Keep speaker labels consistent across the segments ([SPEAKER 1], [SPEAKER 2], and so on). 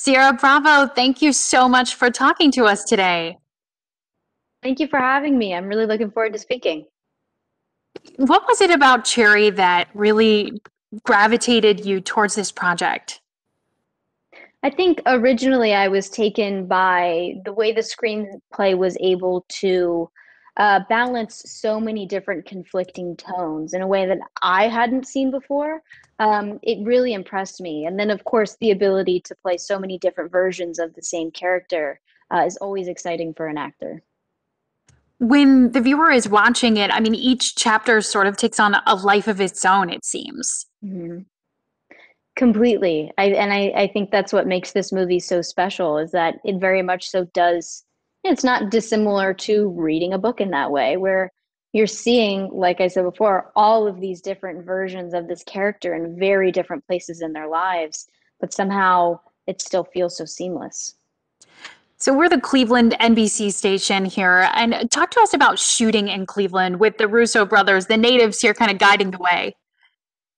[SPEAKER 1] Ciara Bravo, thank you so much for talking to us today.
[SPEAKER 2] Thank you for having me. I'm really looking forward to speaking.
[SPEAKER 1] What was it about Cherry that really gravitated you towards this project?
[SPEAKER 2] I think originally I was taken by the way the screenplay was able to balance so many different conflicting tones in a way that I hadn't seen before. It really impressed me. And then, of course, the ability to play so many different versions of the same character is always exciting for an actor.
[SPEAKER 1] When the viewer is watching it, I mean, each chapter sort of takes on a life of its own, it seems.
[SPEAKER 2] Mhm. Completely. I think that's what makes this movie so special is that it very much so does. It's not dissimilar to reading a book in that way, where you're seeing, like I said before, all of these different versions of this character in very different places in their lives, but somehow it still feels so seamless.
[SPEAKER 1] So we're the Cleveland NBC station here, and talk to us about shooting in Cleveland with the Russo brothers, the natives here kind of guiding the way.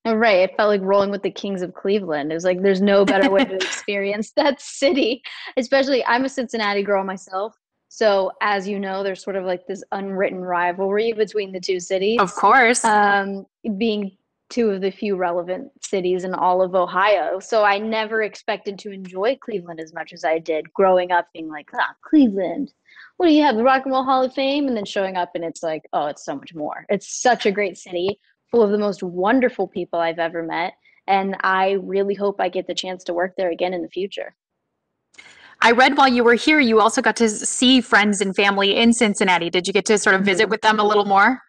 [SPEAKER 2] Oh, right. It felt like rolling with the Kings of Cleveland. It was like there's no better way to experience that city. Especially, I'm a Cincinnati girl myself. So, as you know, there's sort of like this unwritten rivalry between the two
[SPEAKER 1] Of
[SPEAKER 2] cities,
[SPEAKER 1] course.
[SPEAKER 2] being two of the few relevant cities in all of Ohio. So, I never expected to enjoy Cleveland as much as I did growing up, being like, ah, Cleveland. What do you have? The Rock and Roll Hall of Fame? And then showing up, and it's like, oh, it's so much more. It's such a great city full of the most wonderful people I've ever met. And I really hope I get the chance to work there again in the future.
[SPEAKER 1] I read while you were here, you also got to see friends and family in Cincinnati. Did you get to sort of visit
[SPEAKER 2] Mhm.
[SPEAKER 1] with them a little more?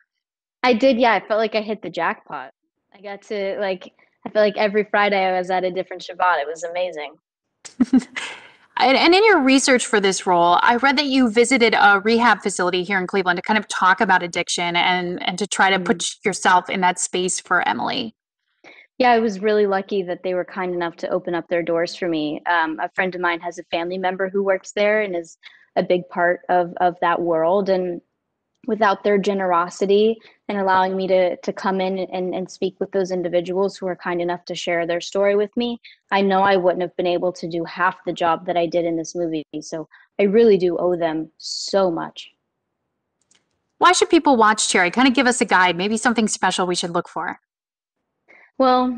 [SPEAKER 2] I did, yeah. I felt like I hit the jackpot. I got to, like, I felt like every Friday I was at a different Shabbat. It was amazing.
[SPEAKER 1] And in your research for this role, I read that you visited a rehab facility here in Cleveland to kind of talk about addiction and to try to
[SPEAKER 2] Mhm.
[SPEAKER 1] put yourself in that space for Emily.
[SPEAKER 2] Yeah, I was really lucky that they were kind enough to open up their doors for me. A friend of mine has a family member who works there and is a big part of that world. And without their generosity and allowing me to come in and speak with those individuals who were kind enough to share their story with me, I know I wouldn't have been able to do half the job that I did in this movie. So I really do owe them so much.
[SPEAKER 1] Why should people watch Cherry? Kind of give us a guide, maybe something special we should look for.
[SPEAKER 2] Well,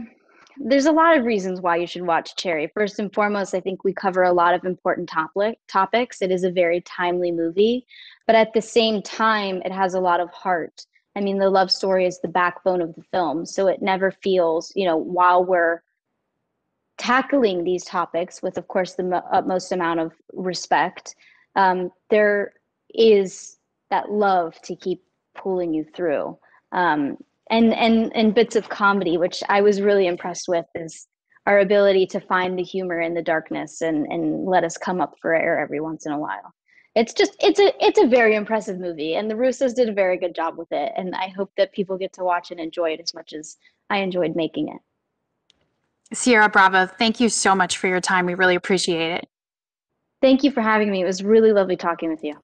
[SPEAKER 2] there's a lot of reasons why you should watch Cherry. First and foremost, I think we cover a lot of important topics. It is a very timely movie, but at the same time, it has a lot of heart. I mean, the love story is the backbone of the film, so it never feels, while we're tackling these topics with, of course, the utmost amount of respect, there is that love to keep pulling you through. Um, and bits of comedy, which I was really impressed with, is our ability to find the humor in the darkness and let us come up for air every once in a while. It's a very impressive movie, and the Russos did a very good job with it. And I hope that people get to watch and enjoy it as much as I enjoyed making it.
[SPEAKER 1] Ciara Bravo, thank you so much for your time. We really appreciate it.
[SPEAKER 2] Thank you for having me. It was really lovely talking with you.